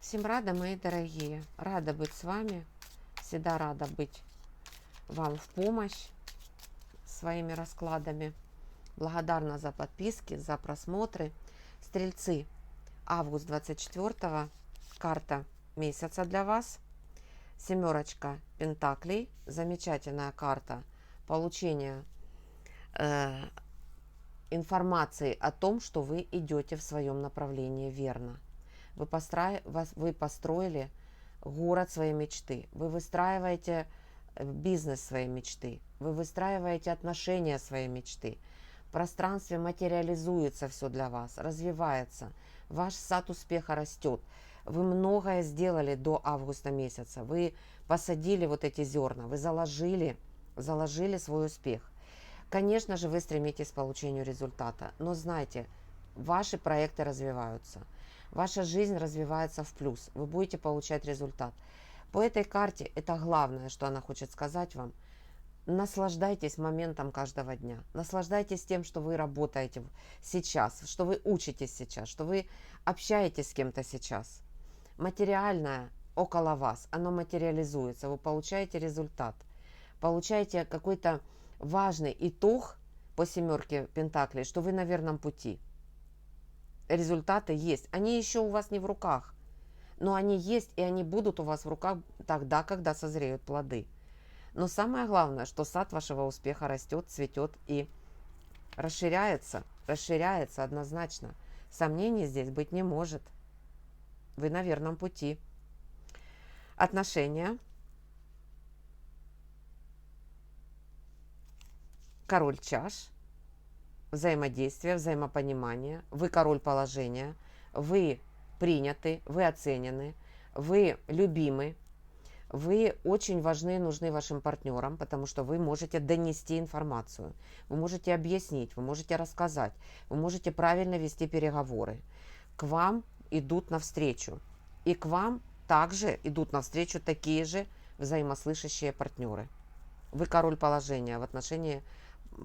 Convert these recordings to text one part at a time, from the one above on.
Всем рада, мои дорогие. Рада быть с вами. Всегда рада быть вам в помощь своими раскладами. Благодарна за подписки, за просмотры. Стрельцы, август 24-го. Карта месяца для вас. Семерочка пентаклей. Замечательная карта получения информации о том, что вы идете в своем направлении верно. Вы построили город своей мечты. Вы выстраиваете бизнес своей мечты. Вы выстраиваете отношения своей мечты. В пространстве материализуется все для вас, развивается. Ваш сад успеха растет. Вы многое сделали до августа месяца. Вы посадили вот эти зерна. Вы заложили свой успех. Конечно же, вы стремитесь к получению результата. Но знайте, ваши проекты развиваются. Ваша жизнь развивается в плюс. Вы будете получать результат. По этой карте это главное, что она хочет сказать вам. Наслаждайтесь моментом каждого дня. Наслаждайтесь тем, что вы работаете сейчас, что вы учитесь сейчас, что вы общаетесь с кем-то сейчас. Материальное около вас, оно материализуется. Вы получаете результат. Получаете какой-то важный итог по семерке пентаклей, что вы на верном пути. Результаты есть. Они еще у вас не в руках, но они есть, и они будут у вас в руках тогда, когда созреют плоды. Но самое главное, что сад вашего успеха растет, цветет и расширяется однозначно. Сомнений здесь быть не может. Вы на верном пути. Отношения. Король чаш. Взаимодействие, взаимопонимание. Вы король положения. Вы приняты, вы оценены, вы любимы. Вы очень важны и нужны вашим партнерам, потому что вы можете донести информацию. Вы можете объяснить, вы можете рассказать. Вы можете правильно вести переговоры. К вам идут навстречу. И к вам также идут навстречу такие же взаимослышащие партнеры. Вы король положения в отношении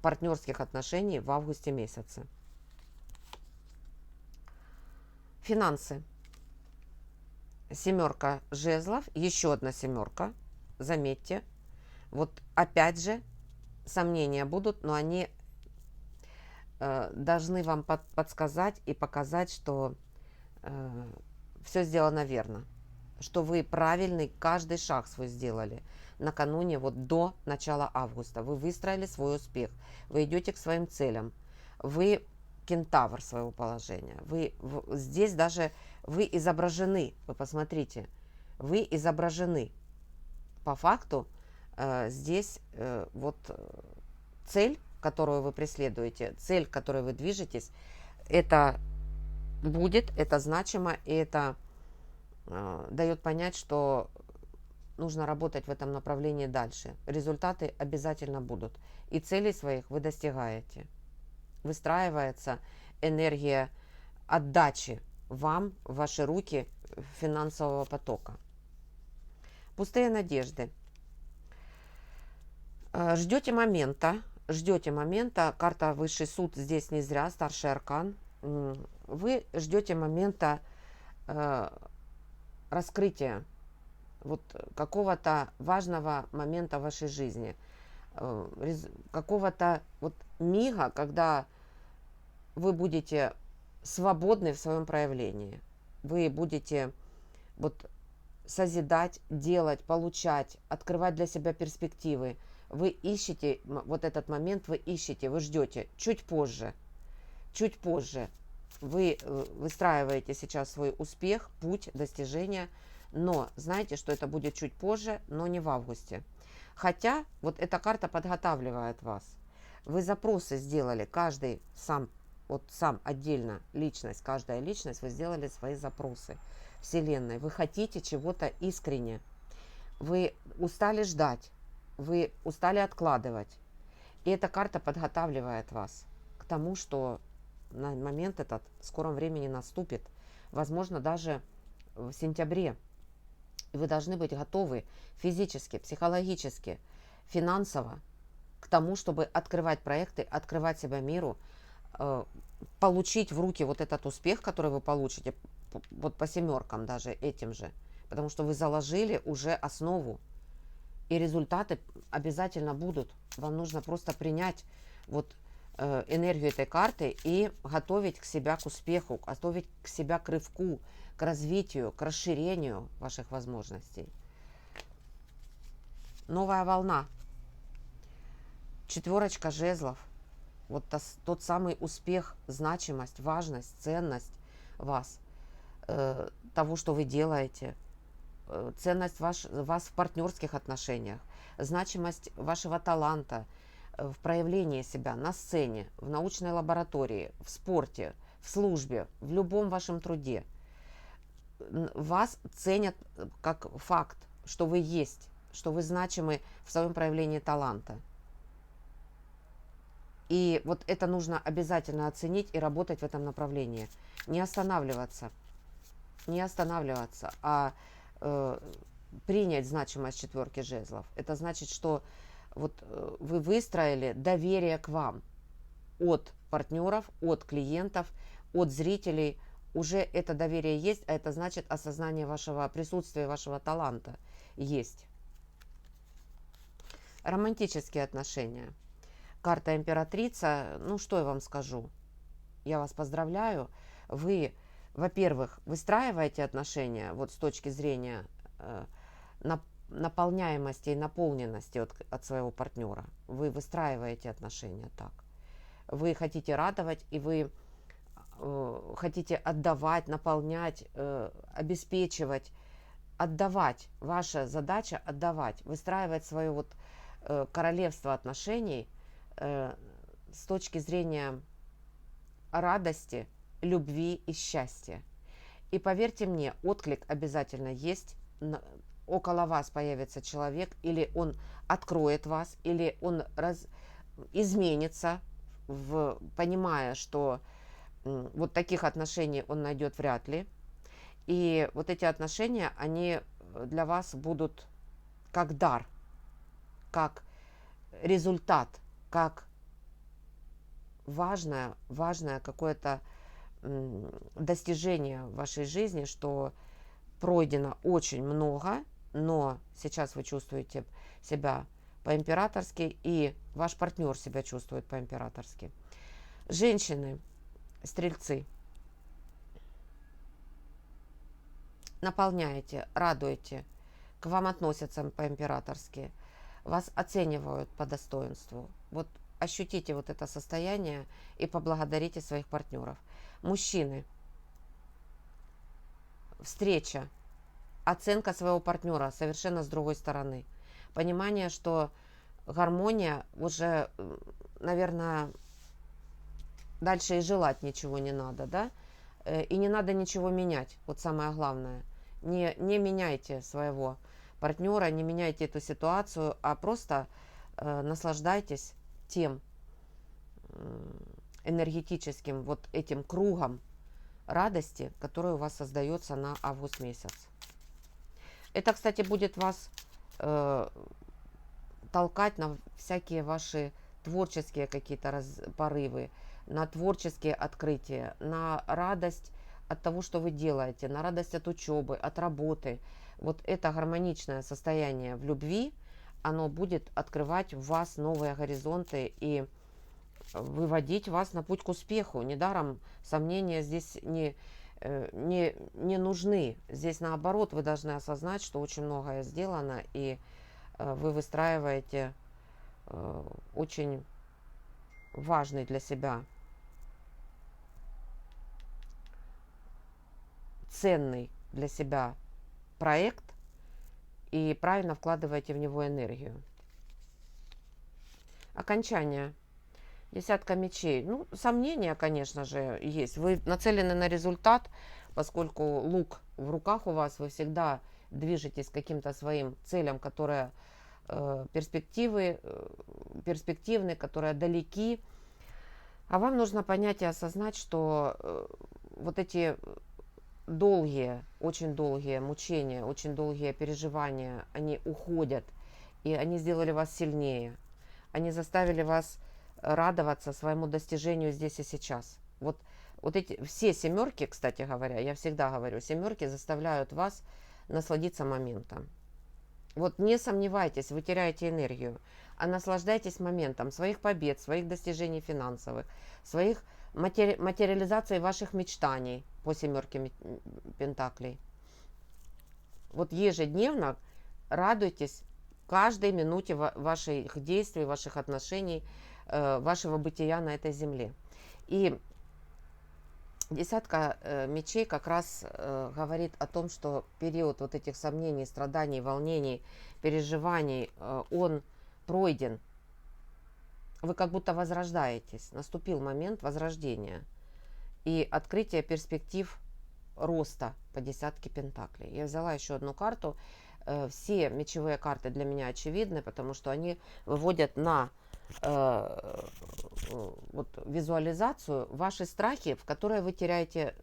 партнерских отношений в августе месяце. Финансы. Семерка жезлов, еще одна семерка. Заметьте, вот опять же сомнения будут, но они должны вам подсказать и показать, что все сделано верно, что вы правильный каждый шаг свой сделали. Накануне, вот до начала августа, вы выстроили свой успех, вы идете к своим целям, вы кентавр своего положения, здесь даже вы изображены, вы посмотрите, вы изображены. По факту здесь вот цель, которую вы преследуете, цель, к которой вы движетесь, это будет, это значимо, и это дает понять, что нужно работать в этом направлении дальше. Результаты обязательно будут. И целей своих вы достигаете. Выстраивается энергия отдачи вам, в ваши руки финансового потока. Пустые надежды. Ждете момента. Карта Высший суд здесь не зря, старший аркан. Вы ждете момента раскрытия вот какого-то важного момента в вашей жизни, какого-то вот мига, когда вы будете свободны в своем проявлении. Вы будете вот созидать, делать, получать, открывать для себя перспективы. Вы ищете вот этот момент, вы ждете чуть позже. Вы выстраиваете сейчас свой успех, путь, достижения, но знаете, что это будет чуть позже, но не в августе. Хотя вот эта карта подготавливает вас. Вы запросы сделали, каждый сам отдельно личность, каждая личность, вы сделали свои запросы Вселенной. Вы хотите чего-то искренне. Вы устали ждать, вы устали откладывать. И эта карта подготавливает вас к тому, что момент этот в скором времени наступит. Возможно, даже в сентябре. И вы должны быть готовы физически, психологически, финансово к тому, чтобы открывать проекты, открывать себя миру, получить в руки вот этот успех, который вы получите, вот по семеркам даже этим же. Потому что вы заложили уже основу. И результаты обязательно будут. Вам нужно просто принять вот энергию этой карты и готовить к себя к успеху, готовить к себя к рывку, к развитию, к расширению ваших возможностей. Новая волна. Четверочка жезлов. Вот тот самый успех, значимость, важность, ценность вас, того, что вы делаете, ценность вас в партнерских отношениях, значимость вашего таланта в проявлении себя на сцене, в научной лаборатории, в спорте, в службе, в любом вашем труде. Вас ценят как факт, что вы есть, что вы значимы в своем проявлении таланта. И вот это нужно обязательно оценить и работать в этом направлении. Не останавливаться, а принять значимость четверки жезлов. Это значит, что вот вы выстроили доверие к вам от партнеров, от клиентов, от зрителей. Уже это доверие есть, а это значит осознание вашего присутствия, вашего таланта есть. Романтические отношения. Карта императрица. Ну, что я вам скажу? Я вас поздравляю. Вы, во-первых, выстраиваете отношения вот с точки зрения наполняемости и наполненности от своего партнера. Вы выстраиваете отношения так. Вы хотите радовать, и вы хотите отдавать, наполнять, обеспечивать, отдавать. Ваша задача отдавать, выстраивать свое вот королевство отношений с точки зрения радости, любви и счастья. И поверьте мне, отклик обязательно есть. Около вас появится человек, или он откроет вас, или он изменится, понимая, что вот таких отношений он найдет вряд ли. И вот эти отношения, они для вас будут как дар, как результат, как важное какое-то достижение в вашей жизни, что пройдено очень много, но сейчас вы чувствуете себя по-императорски, и ваш партнер себя чувствует по-императорски. Женщины, стрельцы, наполняете, радуете, к вам относятся по-императорски, вас оценивают по достоинству. Вот ощутите вот это состояние и поблагодарите своих партнеров. Мужчины, встреча, оценка своего партнера совершенно с другой стороны. Понимание, что гармония уже, наверное, дальше и желать ничего не надо, да? И не надо ничего менять, вот самое главное. Не меняйте своего партнера, не меняйте эту ситуацию, а просто наслаждайтесь тем энергетическим вот этим кругом радости, который у вас создается на август месяц. Это, кстати, будет вас толкать на всякие ваши творческие какие-то порывы, на творческие открытия, на радость от того, что вы делаете, на радость от учебы, от работы. Вот это гармоничное состояние в любви, оно будет открывать в вас новые горизонты и выводить вас на путь к успеху. Недаром сомнения здесь не нужны. Здесь наоборот, вы должны осознать, что очень многое сделано, и вы выстраиваете очень важный для себя, ценный для себя проект и правильно вкладываете в него энергию. Окончание. Десятка мечей. Ну, сомнения, конечно же, есть. Вы нацелены на результат, поскольку лук в руках у вас, вы всегда движетесь к каким-то своим целям, которые перспективны, которые далеки. А вам нужно понять и осознать, что вот эти очень долгие мучения, очень долгие переживания, они уходят, и они сделали вас сильнее. Они заставили вас радоваться своему достижению здесь и сейчас. Вот Вот эти все семерки, кстати говоря, я всегда говорю, семерки заставляют вас насладиться моментом. Вот не сомневайтесь, вы теряете энергию, а наслаждайтесь моментом своих побед, своих достижений финансовых, своих материализации ваших мечтаний по семерке пентаклей. Вот ежедневно радуйтесь каждой минуте ваших действий, ваших отношений, вашего бытия на этой земле. И десятка мечей как раз говорит о том, что период вот этих сомнений, страданий, волнений, переживаний, он пройден. Вы как будто возрождаетесь. Наступил момент возрождения и открытия перспектив роста по десятке пентаклей. Я взяла еще одну карту. Все мечевые карты для меня очевидны, потому что они выводят на вот, визуализацию ваши страхи, в которые вы теряете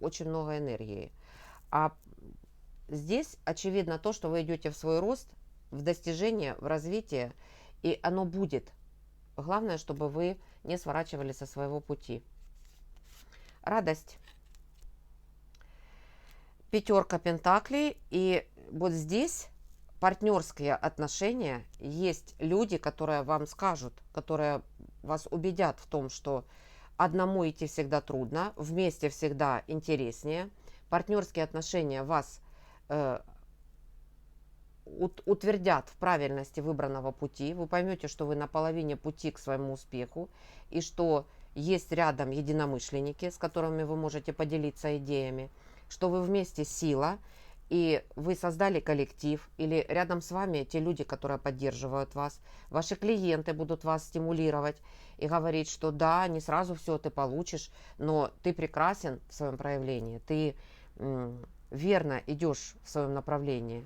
очень много энергии. А здесь очевидно то, что вы идете в свой рост, в достижение, в развитие, и оно будет. Главное, чтобы вы не сворачивали со своего пути. Радость. Пятерка пентаклей. И вот здесь партнерские отношения. Есть люди, которые вам скажут, которые вас убедят в том, что одному идти всегда трудно, вместе всегда интереснее. Партнерские отношения вас утвердят в правильности выбранного пути. Вы поймете, что вы на половине пути к своему успеху и что есть рядом единомышленники, с которыми вы можете поделиться идеями, что вы вместе сила, и вы создали коллектив, или рядом с вами те люди, которые поддерживают вас, ваши клиенты будут вас стимулировать и говорить, что да, не сразу все ты получишь, но ты прекрасен в своем проявлении, ты верно идешь в своем направлении.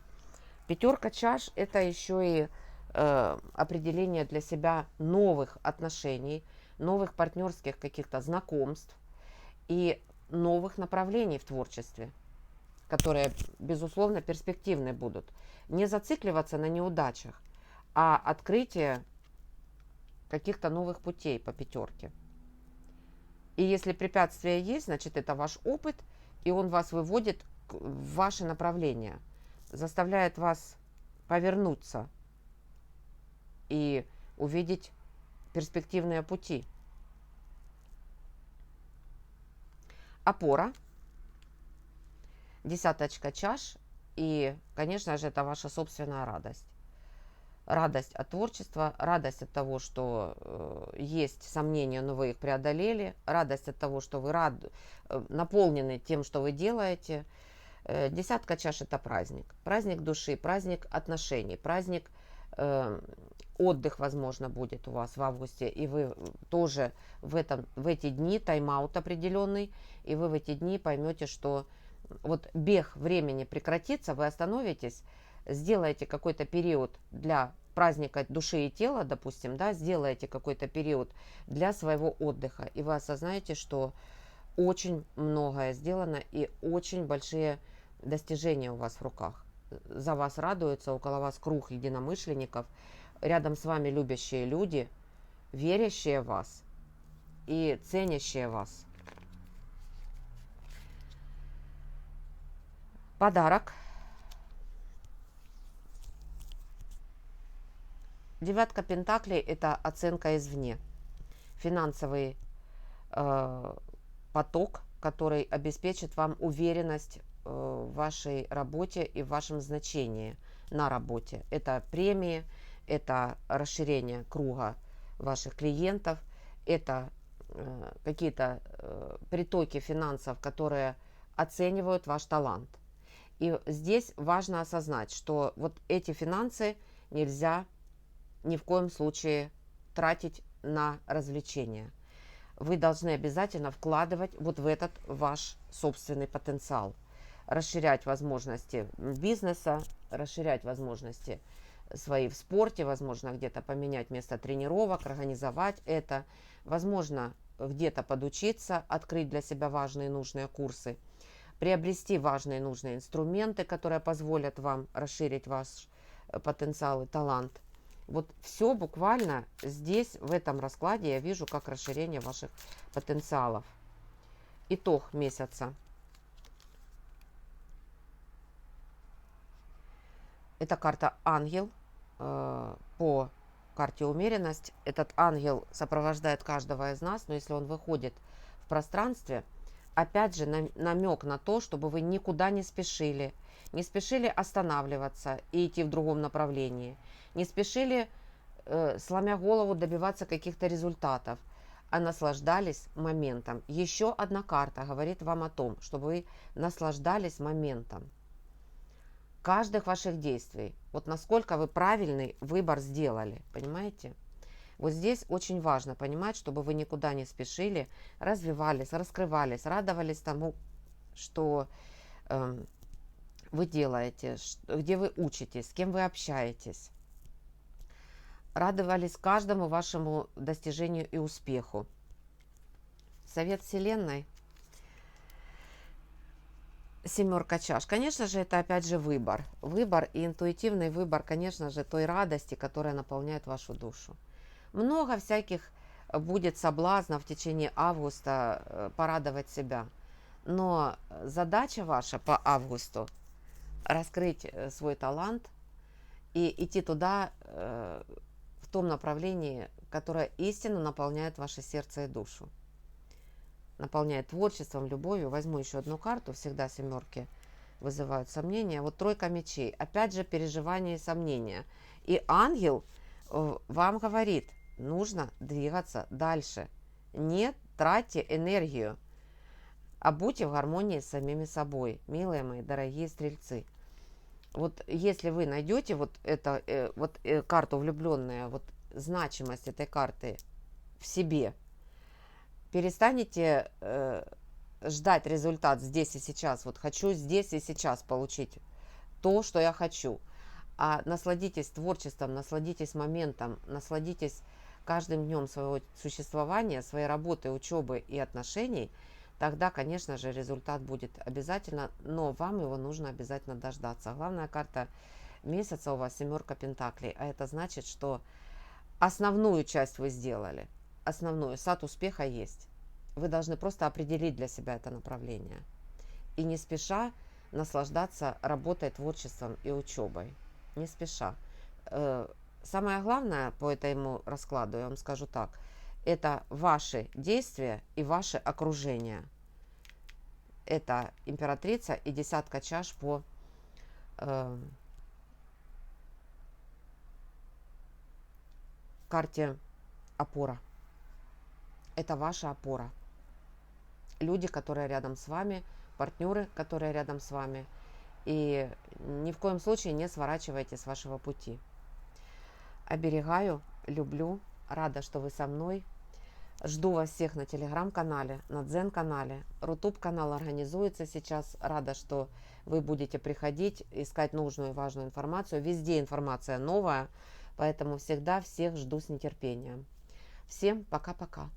Пятерка чаш – это еще и определение для себя новых отношений, новых партнерских каких-то знакомств и новых направлений в творчестве, которые, безусловно, перспективны будут. Не зацикливаться на неудачах, а открытие каких-то новых путей по пятерке. И если препятствия есть, значит, это ваш опыт, и он вас выводит в ваше направление, заставляет вас повернуться и увидеть перспективные пути. Опора. Десяточка чаш. И, конечно же, это ваша собственная радость. Радость от творчества, радость от того, что есть сомнения, но вы их преодолели, радость от того, что вы наполнены тем, что вы делаете. Десятка чаш – это праздник. Праздник души, праздник отношений, праздник отдых, возможно, будет у вас в августе. И вы тоже в эти дни, тайм-аут определенный, и вы в эти дни поймете, что вот бег времени прекратится, вы остановитесь, сделаете какой-то период для праздника души и тела, допустим, да, сделаете какой-то период для своего отдыха, и вы осознаете, что очень многое сделано и очень большие достижения у вас в руках. За вас радуются, около вас круг единомышленников, рядом с вами любящие люди, верящие в вас и ценящие вас. Подарок. Девятка пентаклей – это оценка извне. Финансовый поток, который обеспечит вам уверенность в вашей работе и в вашем значении на работе. Это премии, это расширение круга ваших клиентов, это какие-то притоки финансов, которые оценивают ваш талант. И здесь важно осознать, что вот эти финансы нельзя ни в коем случае тратить на развлечения. Вы должны обязательно вкладывать вот в этот ваш собственный потенциал. Расширять возможности бизнеса, расширять возможности свои в спорте, возможно, где-то поменять место тренировок, организовать это, возможно, где-то подучиться, открыть для себя важные и нужные курсы, приобрести важные и нужные инструменты, которые позволят вам расширить ваш потенциал и талант. Вот все буквально здесь, в этом раскладе, я вижу как расширение ваших потенциалов. итог месяца. Это карта ангел по карте умеренность. Этот ангел сопровождает каждого из нас, но если он выходит в пространстве, опять же намек на то, чтобы вы никуда не спешили останавливаться и идти в другом направлении, не спешили, сломя голову, добиваться каких-то результатов, а наслаждались моментом. Еще одна карта говорит вам о том, чтобы вы наслаждались моментом каждых ваших действий. Вот насколько вы правильный выбор сделали, понимаете? Вот здесь очень важно понимать, чтобы вы никуда не спешили, развивались, раскрывались, радовались тому, что вы делаете, где вы учитесь, с кем вы общаетесь. Радовались каждому вашему достижению и успеху. Совет Вселенной. Семерка чаш. Конечно же, это опять же выбор. Выбор и интуитивный выбор, конечно же, той радости, которая наполняет вашу душу. Много всяких будет соблазнов в течение августа порадовать себя. Но задача ваша по августу раскрыть свой талант и идти туда в том направлении, которое истинно наполняет ваше сердце и душу. Наполняет творчеством, любовью. Возьму еще одну карту. Всегда семерки вызывают сомнения. Вот тройка мечей. Опять же переживания и сомнения. И ангел вам говорит, нужно двигаться дальше. Не тратьте энергию, а будьте в гармонии с самими собой, милые мои, дорогие стрельцы. Вот если вы найдете вот карту влюбленная, вот значимость этой карты в себе, перестанете ждать результат здесь и сейчас. Вот хочу здесь и сейчас получить то, что я хочу. А насладитесь творчеством, насладитесь моментом, насладитесь каждым днем своего существования, своей работы, учебы и отношений. Тогда, конечно же, результат будет обязательно, но вам его нужно обязательно дождаться. Главная карта месяца у вас семерка пентаклей, а это значит, что основную часть вы сделали. Основную, сад успеха есть. Вы должны просто определить для себя это направление. И не спеша наслаждаться работой, творчеством и учебой. Не спеша. Самое главное по этому раскладу, я вам скажу так, это ваши действия и ваше окружение. Это императрица и десятка чаш по карте опора. Это ваша опора. Люди, которые рядом с вами, партнеры, которые рядом с вами. И ни в коем случае не сворачивайте с вашего пути. Оберегаю, люблю, рада, что вы со мной. Жду вас всех на телеграм-канале, на дзен-канале. Рутуб-канал организуется сейчас. Рада, что вы будете приходить, искать нужную и важную информацию. Везде информация новая, поэтому всегда всех жду с нетерпением. Всем пока-пока.